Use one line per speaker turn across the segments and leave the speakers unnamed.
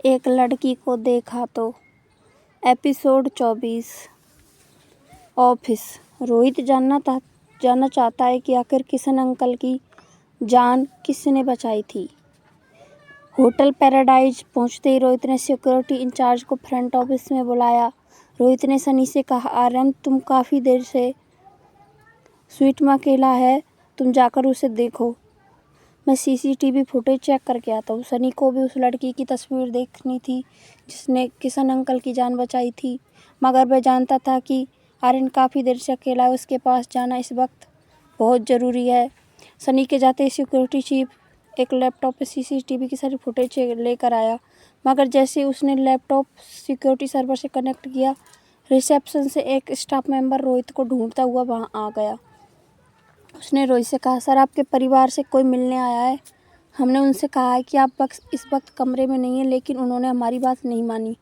एक लड़की को देखा तो। एपिसोड 24। ऑफिस। रोहित जानना चाहता है कि आखिर किशन अंकल की जान किसने बचाई थी। होटल पैराडाइज पहुंचते ही रोहित ने सिक्योरिटी इंचार्ज को फ्रंट ऑफिस में बुलाया। रोहित ने सनी से कहा, आर्यन तुम काफ़ी देर से स्वीट में अकेला है, तुम जाकर उसे देखो। मैं सीसीटीवी फुटेज चेक करके आता हूँ। सनी को भी उस लड़की की तस्वीर देखनी थी जिसने किशन अंकल की जान बचाई थी, मगर वह जानता था कि आर्यन काफ़ी देर से अकेला है, उसके पास जाना इस वक्त बहुत ज़रूरी है। सनी के जाते ही सिक्योरिटी चीफ एक लैपटॉप पे सीसीटीवी की सारी फुटेज लेकर आया, मगर जैसे ही उसने लैपटॉप सिक्योरिटी सर्वर से कनेक्ट किया, रिसेप्शन से एक स्टाफ मेंबर रोहित को ढूंढता हुआ वहाँ आ गया। उसने रोहित से कहा, सर आपके परिवार से कोई मिलने आया है। हमने उनसे कहा है कि आप इस वक्त कमरे में नहीं हैं, लेकिन उन्होंने हमारी बात नहीं मानी।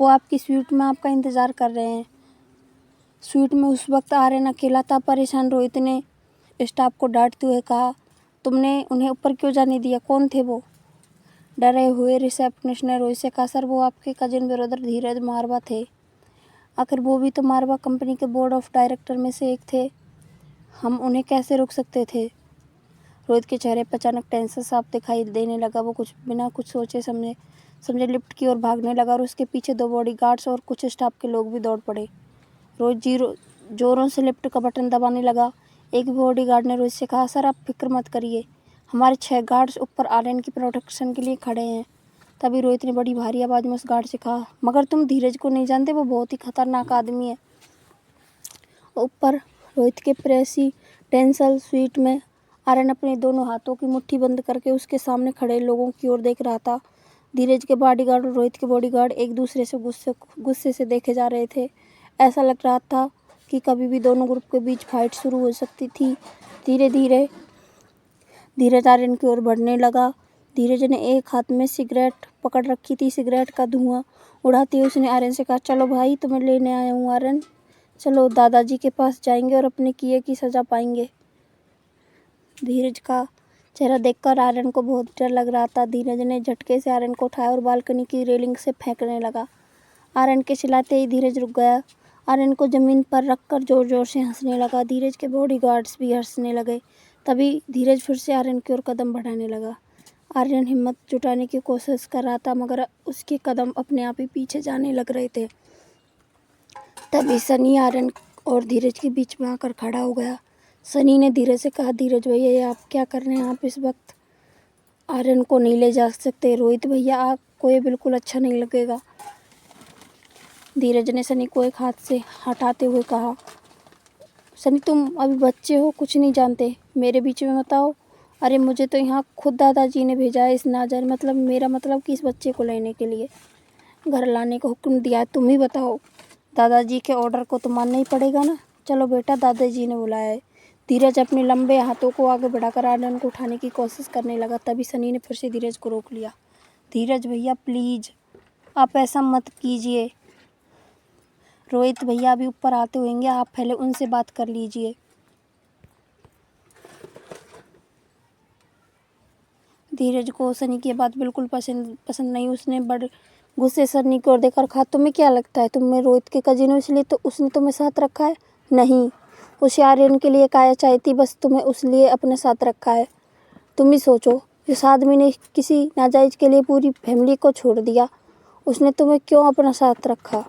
वो आपकी स्वीट में आपका इंतज़ार कर रहे हैं। स्वीट में उस वक्त आर्यन अकेला था। परेशान रोहित ने स्टाफ को डांटते हुए कहा, तुमने उन्हें ऊपर क्यों जाने दिया, कौन थे वो? डरे हुए रिसेप्शनिस्ट ने रोहित से कहा, सर वो आपके कजिन ब्रदर धीरज मारवा थे। आखिर वो भी तो मारवा कंपनी के बोर्ड ऑफ डायरेक्टर में से एक थे, हम उन्हें कैसे रोक सकते थे? रोहित के चेहरे पर अचानक टेंशन साफ दिखाई देने लगा। वो बिना कुछ सोचे समझे लिफ्ट की ओर भागने लगा और उसके पीछे दो बॉडीगार्ड्स और कुछ स्टाफ के लोग भी दौड़ पड़े। रोहित जोरों से लिफ्ट का बटन दबाने लगा। एक बॉडीगार्ड ने रोहित से कहा, सर आप फिक्र मत करिए, हमारे 6 गार्ड्स ऊपर आर्यन की प्रोटेक्शन के लिए खड़े हैं। तभी रोहित ने बड़ी भारी आवाज़ में उस गार्ड से कहा, मगर तुम धीरज को नहीं जानते, वो बहुत ही खतरनाक आदमी है। ऊपर रोहित के प्रेसिडेंशियल स्वीट में आर्यन अपने दोनों हाथों की मुट्ठी बंद करके उसके सामने खड़े लोगों की ओर देख रहा था। धीरज के बॉडीगार्ड और रोहित के बॉडीगार्ड एक दूसरे से गुस्से से देखे जा रहे थे। ऐसा लग रहा था कि कभी भी दोनों ग्रुप के बीच फाइट शुरू हो सकती थी। धीरे धीरे धीरज आर्यन की ओर बढ़ने लगा। धीरज ने एक हाथ में सिगरेट पकड़ रखी थी। सिगरेट का धुआं उड़ाते हुए उसने आर्यन से कहा, चलो भाई तुम्हें लेने आया हूँ आर्यन, चलो दादाजी के पास जाएंगे और अपने किए की सज़ा पाएंगे। धीरज का चेहरा देखकर आर्यन को बहुत डर लग रहा था। धीरज ने झटके से आर्यन को उठाया और बालकनी की रेलिंग से फेंकने लगा। आर्यन के चिल्लाते ही धीरज रुक गया। आर्यन को जमीन पर रखकर जोर जोर से हंसने लगा। धीरज के बॉडीगार्ड्स भी हंसने लगे। तभी धीरज फिर से आर्यन की ओर कदम बढ़ाने लगा। आर्यन हिम्मत जुटाने की कोशिश कर रहा था, मगर उसके कदम अपने आप ही पीछे जाने लग रहे थे। तभी सनी आर्यन और धीरज के बीच में आकर खड़ा हो गया। सनी ने धीरज से कहा, धीरज भैया ये आप क्या कर रहे हैं? आप इस वक्त आर्यन को नहीं ले जा सकते। रोहित भैया आपको ये बिल्कुल अच्छा नहीं लगेगा। धीरज ने सनी को एक हाथ से हटाते हुए कहा, सनी तुम अभी बच्चे हो, कुछ नहीं जानते, मेरे बीच में मत आओ। अरे मुझे तो यहाँ खुद दादाजी ने भेजा है, इस नाजायज मेरा मतलब कि इस बच्चे को लेने के लिए घर लाने का हुक्म दिया है। तुम ही बताओ, दादाजी के ऑर्डर को तो मानना ही पड़ेगा ना। चलो बेटा, दादाजी ने बुलाया है। धीरज अपने लंबे हाथों को आगे बढ़ाकर आर्यन को उठाने की कोशिश करने लगा। तभी सनी ने फिर से धीरज को रोक लिया। धीरज भैया प्लीज़, आप ऐसा मत कीजिए। रोहित भैया अभी ऊपर आते होंगे, आप पहले उनसे बात कर लीजिए। धीरज को सनी की बात बिल्कुल पसंद नहीं। उसने बड़े गुस्से से सनी की ओर देखकर कहा, तुम्हें क्या लगता है तुम्हें रोहित के कजिन हो इसलिए तो उसने तुम्हें साथ रखा है? नहीं, उसे आर्यन के लिए काया चाहिए थी, बस तुम्हें उस लिए अपने साथ रखा है। तुम ही सोचो, इस आदमी ने किसी नाजायज के लिए पूरी फैमिली को छोड़ दिया, उसने तुम्हें क्यों अपना साथ रखा?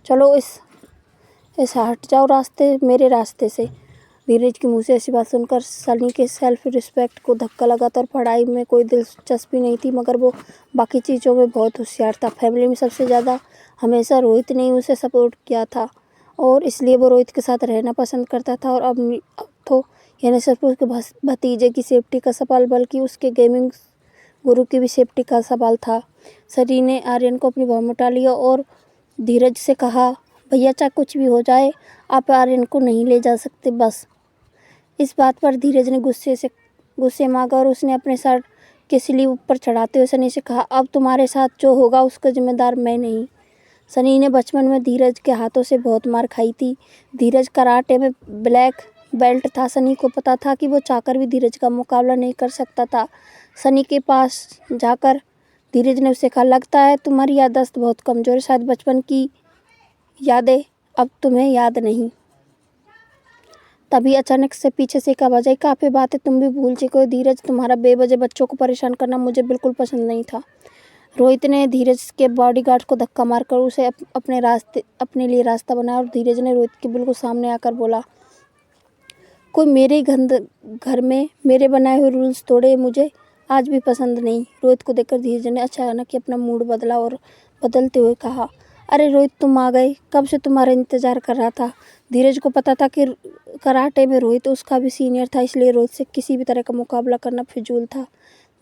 चलो इस हट जाओ मेरे रास्ते से। धीरज के मुंह से ऐसी बात सुनकर सनी के सेल्फ रिस्पेक्ट को धक्का लगा था। और पढ़ाई में कोई दिलचस्पी नहीं थी, मगर वो बाकी चीज़ों में बहुत होशियार था। फैमिली में सबसे ज़्यादा हमेशा रोहित ने ही उसे सपोर्ट किया था और इसलिए वो रोहित के साथ रहना पसंद करता था। और अब तो यह न सिर्फ उसके भतीजे की सेफ्टी का सवाल बल्कि उसके गेमिंग गुरु की भी सेफ्टी का सवाल था। सनी ने आर्यन को अपनी बाहों में उठा लिया और धीरज से कहा, भैया चाहे कुछ भी हो जाए, आप आर्यन को नहीं ले जा सकते बस। इस बात पर धीरज ने गुस्से में आकर उसने अपने सर के स्लीव ऊपर चढ़ाते हुए सनी से कहा, अब तुम्हारे साथ जो होगा उसका जिम्मेदार मैं नहीं। सनी ने बचपन में धीरज के हाथों से बहुत मार खाई थी। धीरज कराटे में ब्लैक बेल्ट था। सनी को पता था कि वो चाहकर भी धीरज का मुकाबला नहीं कर सकता था। सनी के पास जाकर धीरज ने उससे कहा, लगता है तुम्हारी याददाश्त बहुत कमजोर है, शायद बचपन की यादें अब तुम्हें याद नहीं। तभी अचानक से पीछे से एक आवाज आई, काफी बातें तुम भी भूल चुके हो धीरज, तुम्हारा बेवजह बच्चों को परेशान करना मुझे बिल्कुल पसंद नहीं था। रोहित ने धीरज के बॉडीगार्ड को धक्का मारकर उसे अपने लिए रास्ता बनाया और धीरज ने रोहित के बिल्कुल सामने आकर बोला, कोई मेरे घर में मेरे बनाए हुए रूल्स तोड़े मुझे आज भी पसंद नहीं। रोहित को देखकर धीरज ने अचानक ही अपना मूड बदला और बदलते हुए कहा, अरे रोहित तुम आ गए, कब से तुम्हारा इंतजार कर रहा था। धीरज को पता था कि कराटे में रोहित उसका भी सीनियर था, इसलिए रोहित से किसी भी तरह का मुकाबला करना फिजूल था।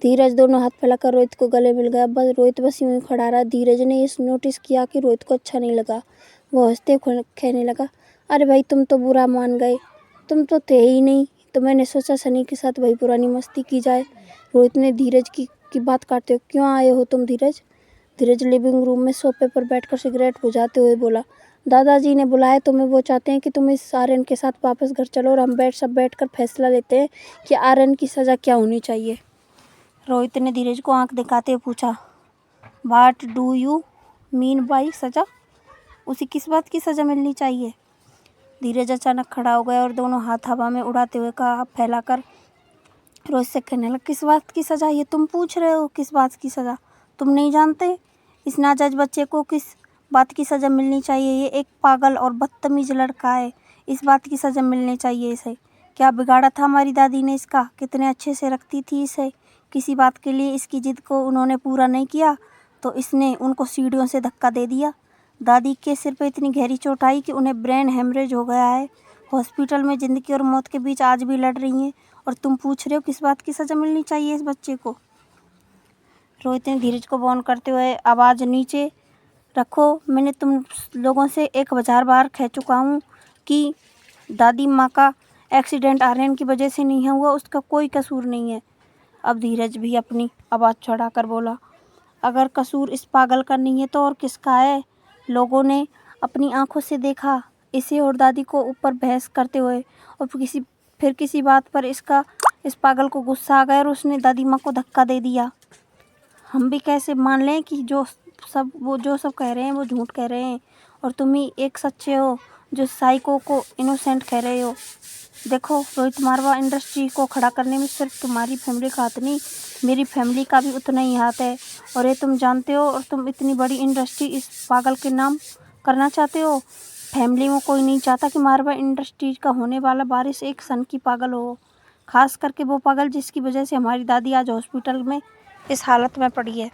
धीरज दोनों हाथ फैलाकर रोहित को गले मिल गया। रोहित बस यूं ही खड़ा रहा। धीरज ने इस नोटिस किया कि रोहित को अच्छा नहीं लगा। वो हंसते कहने लगा, अरे भाई तुम तो बुरा मान गए, तुम तो थे ही नहीं, तो मैंने सोचा सनी के साथ वही पुरानी मस्ती की जाए। रोहित ने धीरज की बात काटते हुए, क्यों आए हो तुम धीरज? धीरज लिविंग रूम में सोफे पर बैठकर सिगरेट बुझाते हुए बोला, दादाजी ने बुलाया तुम्हें, वो चाहते हैं कि तुम इस आर्यन के साथ वापस घर चलो और हम सब बैठकर फैसला लेते हैं कि आर्यन की सज़ा क्या होनी चाहिए। रोहित ने धीरज को आंख दिखाते हुए पूछा, what do you mean by सज़ा? उसे किस बात की सज़ा मिलनी चाहिए? धीरज अचानक खड़ा हो गया और दोनों हाथ हवा में उड़ाते हुए कहा फैलाकर रोहित से कहने लगा, किस बात की सज़ा? ये तुम पूछ रहे हो किस बात की सज़ा? तुम नहीं जानते इस नाजायज बच्चे को किस बात की सज़ा मिलनी चाहिए? ये एक पागल और बदतमीज लड़का है, इस बात की सज़ा मिलनी चाहिए इसे। क्या बिगाड़ा था हमारी दादी ने इसका? कितने अच्छे से रखती थी इसे। किसी बात के लिए इसकी जिद को उन्होंने पूरा नहीं किया तो इसने उनको सीढ़ियों से धक्का दे दिया। दादी के सिर पे इतनी गहरी चोट आई कि उन्हें ब्रेन हेमरेज हो गया है। हॉस्पिटल में ज़िंदगी और मौत के बीच आज भी लड़ रही हैं और तुम पूछ रहे हो किस बात की सज़ा मिलनी चाहिए इस बच्चे को? रोहित ने धीरज को वार्न करते हुए, आवाज़ नीचे रखो, मैंने तुम लोगों से 1000 बार कह चुका हूँ कि दादी माँ का एक्सीडेंट आर्यन की वजह से नहीं हुआ, उसका कोई कसूर नहीं है। अब धीरज भी अपनी आवाज़ चढ़ाकर बोला, अगर कसूर इस पागल का नहीं है तो और किसका है? लोगों ने अपनी आंखों से देखा इसे और दादी को ऊपर बहस करते हुए और फिर किसी बात पर इस पागल को गुस्सा आ गया और उसने दादी माँ को धक्का दे दिया। हम भी कैसे मान लें कि जो सब कह रहे हैं वो झूठ कह रहे हैं और तुम ही एक सच्चे हो जो साइको को इनोसेंट कह रहे हो। देखो रोहित, मारवा इंडस्ट्री को खड़ा करने में सिर्फ तुम्हारी फैमिली का हाथ नहीं, मेरी फैमिली का भी उतना ही हाथ है और ये तुम जानते हो। और तुम इतनी बड़ी इंडस्ट्री इस पागल के नाम करना चाहते हो। फैमिली में कोई नहीं चाहता कि मारवा इंडस्ट्री का होने वाला वारिस एक सन की पागल हो, खास करके वो पागल जिसकी वजह से हमारी दादी आज हॉस्पिटल में इस हालत में पड़ी है।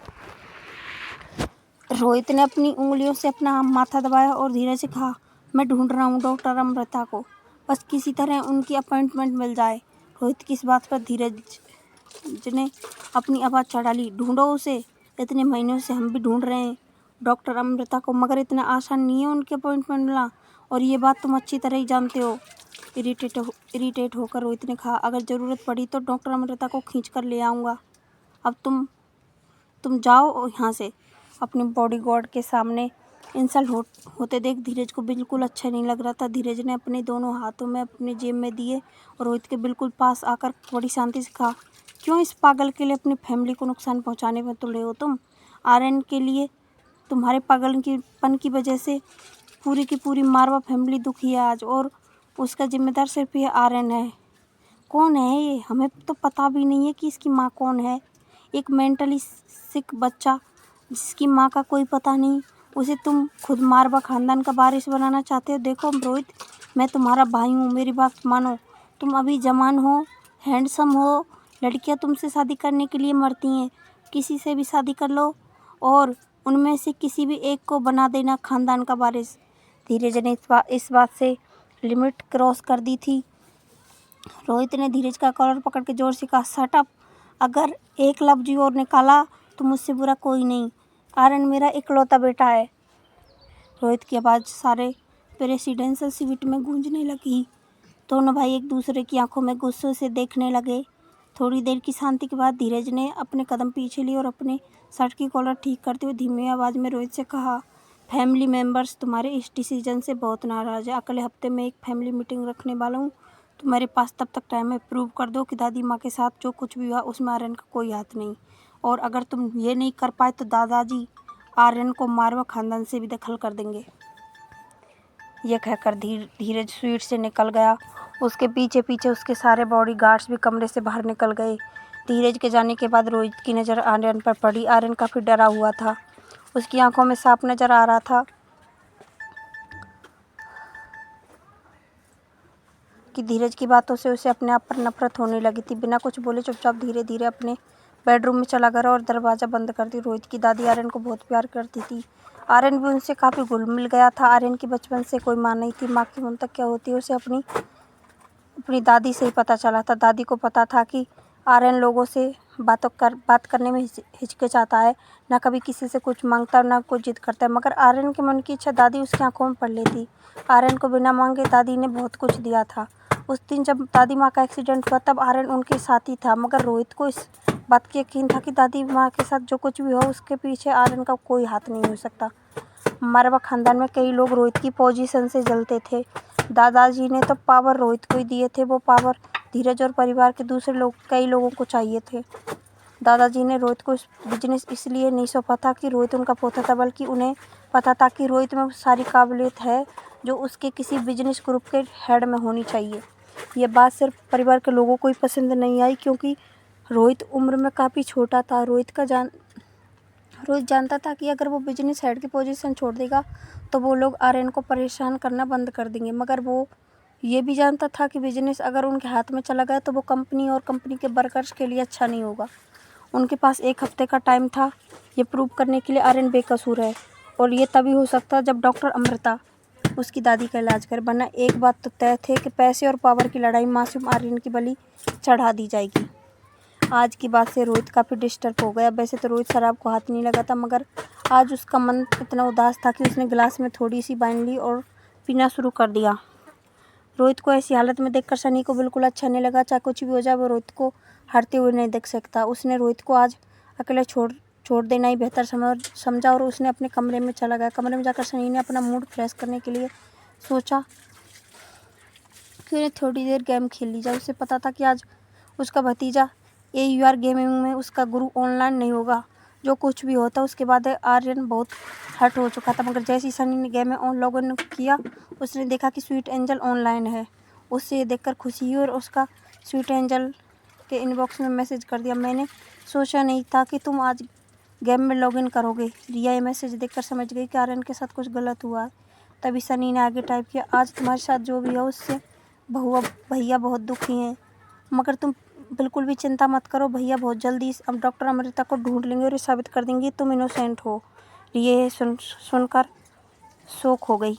रोहित ने अपनी उंगलियों से अपना माथा दबाया और धीरे से कहा, मैं ढूंढ रहा हूँ डॉक्टर अमृता को, बस किसी तरह उनकी अपॉइंटमेंट मिल जाए। रोहित की इस बात पर धीरज ने अपनी आवाज़ चढ़ा ली, ढूंढो उसे, इतने महीनों से हम भी ढूंढ रहे हैं डॉक्टर अमृता को, मगर इतना आसान नहीं है उनकी अपॉइंटमेंट मिलना और ये बात तुम अच्छी तरह ही जानते हो। इरिटेट होकर रोहित ने कहा, अगर ज़रूरत पड़ी तो डॉक्टर अमृता को खींच कर ले आऊँगा। अब तुम जाओ यहाँ से। अपने बॉडीगार्ड के सामने इंसल्ट होते देख धीरज को बिल्कुल अच्छा नहीं लग रहा था। धीरज ने अपने दोनों हाथों में अपने जेब में दिए और रोहित के बिल्कुल पास आकर बड़ी शांति से कहा, क्यों इस पागल के लिए अपनी फैमिली को नुकसान पहुंचाने में तुले हो तुम? आर्यन के लिए तुम्हारे पागलपन की वजह से पूरी की पूरी मारवा फैमिली दुखी है आज और उसका जिम्मेदार सिर्फ ये आर्यन है। कौन है ये? हमें तो पता भी नहीं है कि इसकी माँ कौन है। एक मेंटली सिक बच्चा जिसकी माँ का कोई पता नहीं, उसे तुम खुद मारवा खानदान का वारिस बनाना चाहते हो। देखो रोहित, मैं तुम्हारा भाई हूँ, मेरी बात मानो। तुम अभी जवान हो, हैंडसम हो, लड़कियाँ तुमसे शादी करने के लिए मरती हैं, किसी से भी शादी कर लो और उनमें से किसी भी एक को बना देना खानदान का वारिस। धीरज ने इस बात से लिमिट क्रॉस कर दी थी। रोहित ने धीरज का कॉलर पकड़ के जोर से कहा, शट अप, अगर एक लफ्ज और निकाला तो मुझसे बुरा कोई नहीं, आर्यन मेरा इकलौता बेटा है। रोहित की आवाज़ सारे प्रेसिडेंशियल स्वीट में गूंजने लगी। दोनों भाई एक दूसरे की आंखों में गुस्से से देखने लगे। थोड़ी देर की शांति के बाद धीरज ने अपने कदम पीछे लिए और अपने शर्ट की कॉलर ठीक करते हुए धीमी आवाज़ में रोहित से कहा, फैमिली मेम्बर्स तुम्हारे इस डिसीजन से बहुत नाराज़ है। अगले हफ्ते में एक फैमिली मीटिंग रखने वाला हूँ, तुम्हारे पास तब तक टाइम है, प्रूव कर दो कि दादी माँ के साथ जो कुछ भी हुआ उसमें आर्यन का कोई हाथ नहीं और अगर तुम ये नहीं कर पाए तो दादाजी आर्यन को मारवा खानदान से भी दखल कर देंगे। यह कहकर धीरज स्वीट से निकल गया। उसके पीछे पीछे उसके सारे बॉडीगार्ड्स भी कमरे से बाहर निकल गए। धीरज के जाने के बाद रोहित की नज़र आर्यन पर पड़ी। आर्यन काफ़ी डरा हुआ था, उसकी आंखों में साफ नज़र आ रहा था कि धीरज की बातों से उसे अपने आप पर नफरत होने लगी थी। बिना कुछ बोले चुपचाप धीरे धीरे अपने बेडरूम में चला गया और दरवाज़ा बंद कर दी। रोहित की दादी आर्यन को बहुत प्यार करती थी। आर्यन भी उनसे काफ़ी घुल मिल गया था। आर्यन की बचपन से कोई माँ नहीं थी। माँ की ममता क्या होती है उसे अपनी दादी से ही पता चला था। दादी को पता था कि आर्यन लोगों से बात करने में हिचकिचाता है, ना कभी किसी से कुछ मांगता ना कुछ जिद करता है, मगर आर्यन के मन की इच्छा दादी उसकी आंखों में पढ़ लेती। आर्यन को बिना मांगे दादी ने बहुत कुछ दिया था। उस दिन जब दादी माँ का एक्सीडेंट हुआ तब आर्यन उनके साथ ही था, मगर रोहित को इस बात की यकीन था कि दादी माँ के साथ जो कुछ भी हो उसके पीछे आर्यन का कोई हाथ नहीं हो सकता। मारवा खानदान में कई लोग रोहित की पोजीशन से जलते थे। दादाजी ने तो पावर रोहित को ही दिए थे, वो पावर धीरज और परिवार के दूसरे कई लोगों को चाहिए थे। दादाजी ने रोहित को बिजनेस इसलिए नहीं सौंपा था कि रोहित उनका पोता था, बल्कि उन्हें पता था कि रोहित में सारी काबिलियत है जो उसके किसी बिजनेस ग्रुप के हेड में होनी चाहिए। यह बात सिर्फ परिवार के लोगों को ही पसंद नहीं आई, क्योंकि रोहित उम्र में काफ़ी छोटा था। रोहित जानता था कि अगर वो बिजनेस हेड की पोजीशन छोड़ देगा तो वो लोग आर्यन को परेशान करना बंद कर देंगे, मगर वो ये भी जानता था कि बिजनेस अगर उनके हाथ में चला गया तो वो कंपनी और कंपनी के वर्कर्स के लिए अच्छा नहीं होगा। उनके पास 1 हफ्ते का टाइम था ये प्रूव करने के लिए आर्यन बेकसूर है, और ये तभी हो सकता जब डॉक्टर अमृता उसकी दादी का इलाज करे। वरना एक बात तो तय थे कि पैसे और पावर की लड़ाई मासूम आर्यन की बलि चढ़ा दी जाएगी। आज की बात से रोहित काफ़ी डिस्टर्ब हो गया। वैसे तो रोहित शराब को हाथ नहीं लगाता, मगर आज उसका मन इतना उदास था कि उसने गिलास में थोड़ी सी वाइन ली और पीना शुरू कर दिया। रोहित को ऐसी हालत में देखकर सनी को बिल्कुल अच्छा नहीं लगा। चाहे कुछ भी हो जाए वो रोहित को हारते हुए नहीं देख सकता। उसने रोहित को आज अकेले छोड़ देना ही बेहतर समझा और उसने अपने कमरे में चला गया। कमरे में जाकर सनी ने अपना मूड फ्रेश करने के लिए सोचा कि उन्हें थोड़ी देर गेम खेल ली जाए। उसे पता था कि आज उसका भतीजा AUR गेमिंग में उसका गुरु ऑनलाइन नहीं होगा। जो कुछ भी होता उसके बाद आर्यन बहुत हर्ट हो चुका था, मगर जैसे ही सनी ने गेम में लॉगिन किया उसने देखा कि स्वीट एंजल ऑनलाइन है। उससे ये देखकर खुशी हुई और उसका स्वीट एंजल के इनबॉक्स में मैसेज कर दिया, मैंने सोचा नहीं था कि तुम आज गेम में लॉगिन करोगे। रिया ये मैसेज देखकर समझ गई कि आर्यन के साथ कुछ गलत हुआ है। तभी सनी ने आगे टाइप किया, आज तुम्हारे साथ जो भी है उससे भैया बहुत दुखी हैं, मगर तुम बिल्कुल भी चिंता मत करो, भैया बहुत जल्दी अब डॉक्टर अमृता को ढूंढ लेंगे और ये साबित कर देंगे तुम इनोसेंट हो। ये सुनकर शौक हो गई।